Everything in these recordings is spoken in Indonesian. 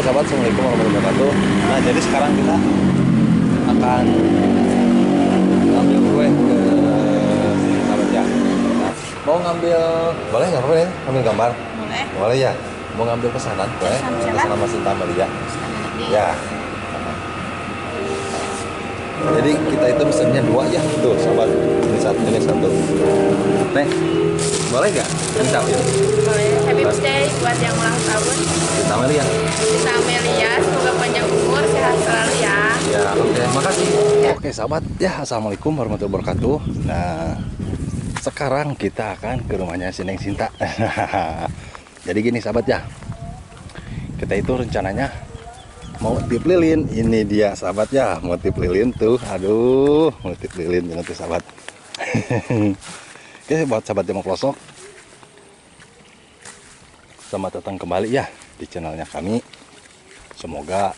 sahabat, assalamualaikum warahmatullahi wabarakatuh. Nah, jadi sekarang kita akan ngambil kue ke sini sahabat ya. Nah, mau ngambil, boleh nggak boleh? Ngambil gambar? Boleh. Boleh ya. Mau ngambil pesanan kue? Pesanan Mas Sinta Maria. Ya. Jadi kita itu mesennya 2 ya, tuh sahabat. Ini satu, ini satu. Nih, boleh nggak? Bisa ya. Boleh. Happy birthday buat yang ulang tahun. Sinta Maria. Sinta Amelia, semoga panjang umur, sehat selalu ya. Ya, oke, makasih. Oke, sahabat, ya assalamualaikum warahmatullahi wabarakatuh. Nah, sekarang kita akan ke rumahnya si Neng Sinta. Jadi gini sahabat ya, kita itu rencananya mau tip lilin. Ini dia sahabat ya, mau tip lilin tuh. Aduh, mau tip lilin jangan tuh sahabat. Oke, buat sahabat yang mau pelosok, selamat datang kembali ya di channelnya kami. Semoga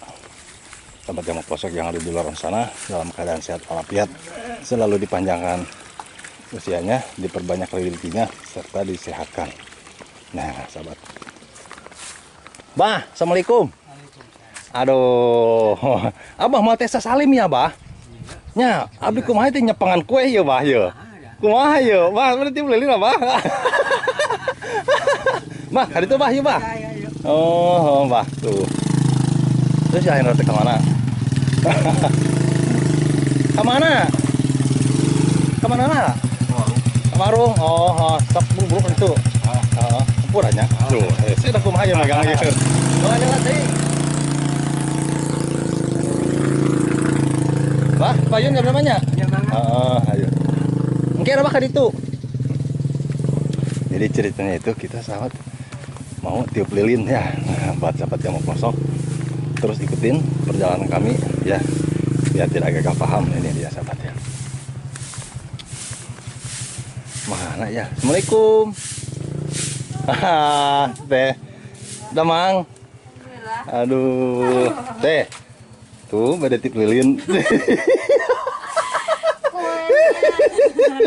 sahabat yang mau pelosok yang ada di luar sana dalam keadaan sehat walafiat, selalu dipanjangkan usianya, diperbanyak rezekinya, serta disehatkan. Nah sahabat, Bah, assalamualaikum. Aduh, abah mau tes salim ya bah? Nya, abdi kumaha teh nyepangan kue ya bah ya? Kumaha ya? Bah, berarti lilin lah bah. Bah, hari itu bah ya bah? Oh, bah tuh. Terus ya yang ke mana? Kemana? Kemana lah? Warung. Oh, sok buru-buru itu. Puranya. Tuh, saya udah kumaha ya megang ieu. Oh, jalan deui. Bah, payun jam namanya? Ayo. Mungkin apa kan itu? Jadi ceritanya itu kita sahabat mau tiup lilin ya. Nah, buat sahabat yang mau kosong, terus ikutin perjalanan kami ya, biar tidak agak paham. Ini dia sahabat ya. Mana ya? Assalamualaikum. Teh, damang. Aduh, teh, tuh pada tip lilin.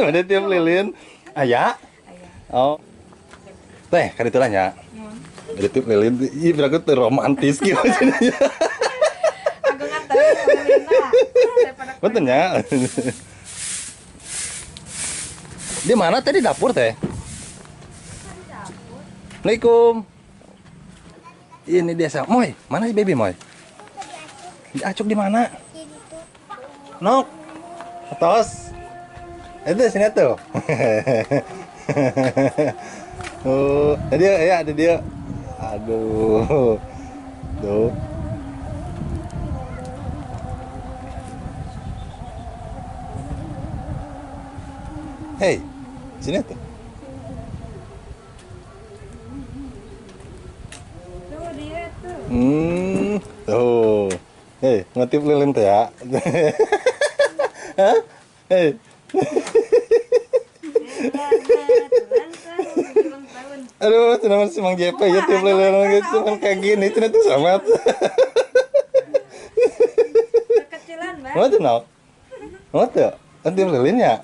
Pada tip lilin, ayah. Oh, teh, kan itu lah ya. Pada tip lilin, ih berarti romantis gitu. Aku nganterin pemerintah. Betul ya. Di mana tadi dapur teh? Assalamualaikum. Ini dia sama Moy. Mana si baby Moy? Diacuk di mana? Nok. Atas. Itu sini tuh. Oh, ada dia ya, ada dia. Aduh. Tuh. Hei, sini tuh. Tuh. Hei, ngetip lilin tuh ya. Hah? Hei. Aduh, teman si Mang JP ya tiup lilin gitu kan kayak gini, ternyata sama. Kecilan, Bang. Mau tuh, Nok? Mau tuh? Kan tiup lilin ya?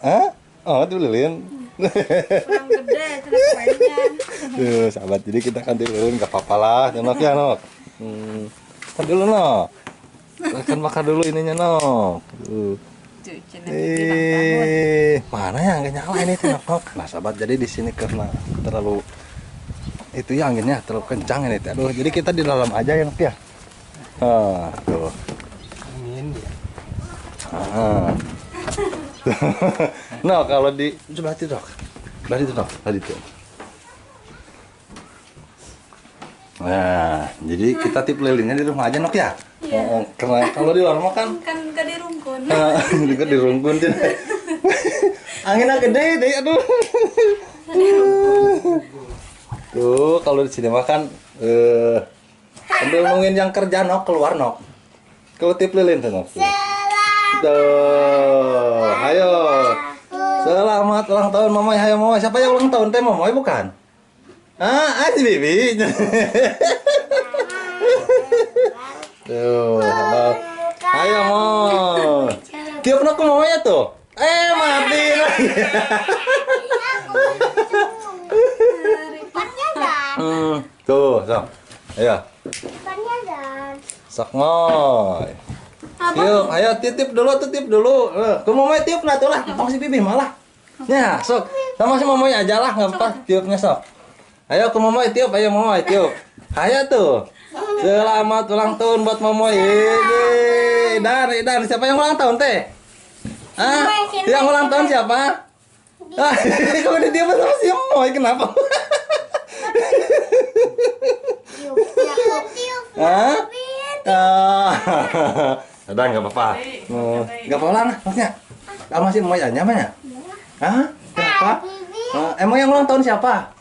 Hah? Oh, tiup lilin. Kurang gede, tidak kebanyakan. Tuh, sahabat, jadi kita kan tiup lilin gak apa-apa lah, Nok ya, Nok. Kan dulu, Nok. Kan makan dulu ininya, Nok. Mana ya nggak nyala ini tuh, Nok. Nah, sahabat, jadi di sini karena terlalu itu ya anginnya terlalu kencang ini. Aduh, jadi kita di dalam aja ya, Nok ya. Tuh. Angin ya. Nah, kalau di sebelah itu, Dok. Sebelah itu, Dok. Tadi tuh. Nah, jadi kita tip lilinnya di rumah aja, Nok ya. Iya. Karena kalau di luar mah kan Gak dirungkun. juga dirungkun sih. Anginnya gede deh, aduh. Tuh, kalau di sini mah kan sambil nungguin yang kerja, Nok, keluar, Nok. Kalau tip lilin tuh, Nok. Tuh, ayo. Selamat ulang tahun Mama. Ayo Mama. Siapa yang ulang tahun teh Mama bukan? Si Bibi. Tuh, ayo Mo. Tiup nak Mama ya tuh. Mati lagi. Tuh, so. Ayo. Sok moy. Yuk, ayo titip dulu. Kumoy tiup nah tuh lah, tong si Bibi malah. Ya, sok. Sama si Momoy aja lah, enggak apa tiupnya sok. Ayo Kumoy tiup, ayo Momoy tiup. Ayo tuh. Selamat ulang tahun buat Momoy. Ini. Dan siapa yang ulang tahun teh? Hah? Yang ulang tahun siapa? Ah, kamu di diam sama si Momoy kenapa? Hah? Udah nggak apa-apa. Nggak apa-apa lah, maksudnya. Sama si Momoy aja mana? Hah? Kenapa? Emang yang ulang tahun siapa?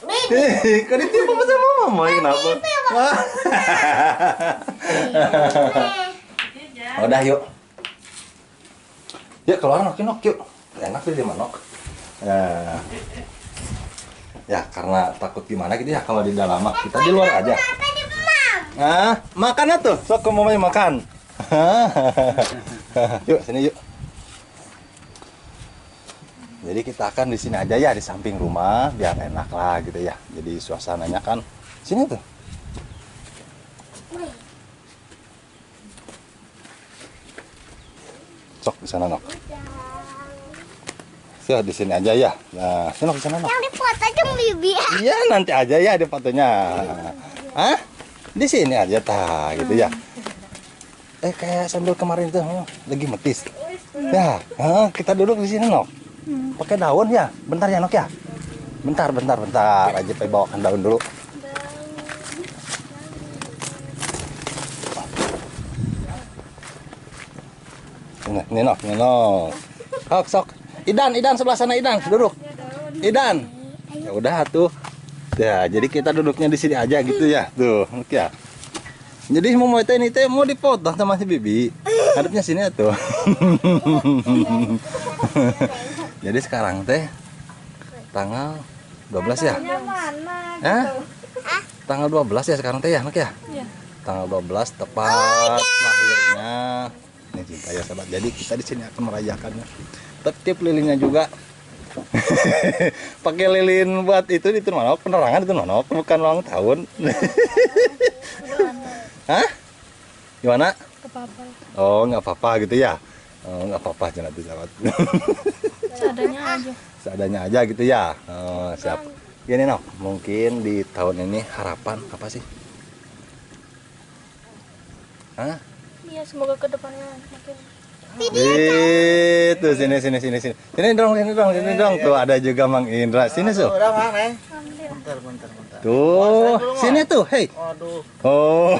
Kok ditiup apa sama Momoy kenapa? Udah yuk. Yuk keluar nok yuk. Enak sih di manok. Ya karena takut gimana gitu ya kalau di dalam kita di luar aja. Makan tuh. Sok mau makan. Yuk sini yuk. Jadi kita akan di sini aja ya di samping rumah biar enak lah gitu ya. Jadi suasananya kan sini tuh. Sok di sana nok. So, di sini aja ya. Nah, sini di sana nok. Yang dipoto aja Bibi. Iya, nanti aja ya di fotonya. Hah? Di sini aja gitu ya. Kayak sambil kemarin tuh lagi metis. Ya, kita duduk di sini nok. Pakai daun ya. Bentar ya nok ya. Bentar. Aja pe bawakan daun dulu. Ini nok. Sok. Idan sebelah sana Idan, duduk. Idan. Ya udah tuh. Ya, jadi kita duduknya di sini aja gitu ya. Tuh, oke ya. Jadi mau ini teh mau dipotong sama si Bibi. Hadapnya sini tuh. Jadi sekarang teh tanggal 12 ya? Tanggal 12 ya sekarang teh ya, Nak ya? Iya. Tanggal 12 tepat lahirnya. Ini cinta ya sahabat. Jadi kita di sini akan merayakannya. Tiup lilinnya juga. Pakai lilin buat itu mana? Penerangan itu mana? Bukan ulang tahun. Hah? Gimana? Apa-apa. Oh, nggak apa-apa gitu ya. Oh, nggak apa-apa jangan sahabat. Seadanya aja gitu ya. Oh, siap. Gini nok, mungkin di tahun ini harapan apa sih? Hah? Iya, semoga kedepannya makin. Itu sini dong tuh ada juga Mang Indra sini tuh. Bentar. Tuh sini tuh, hey. Aduh. Oh.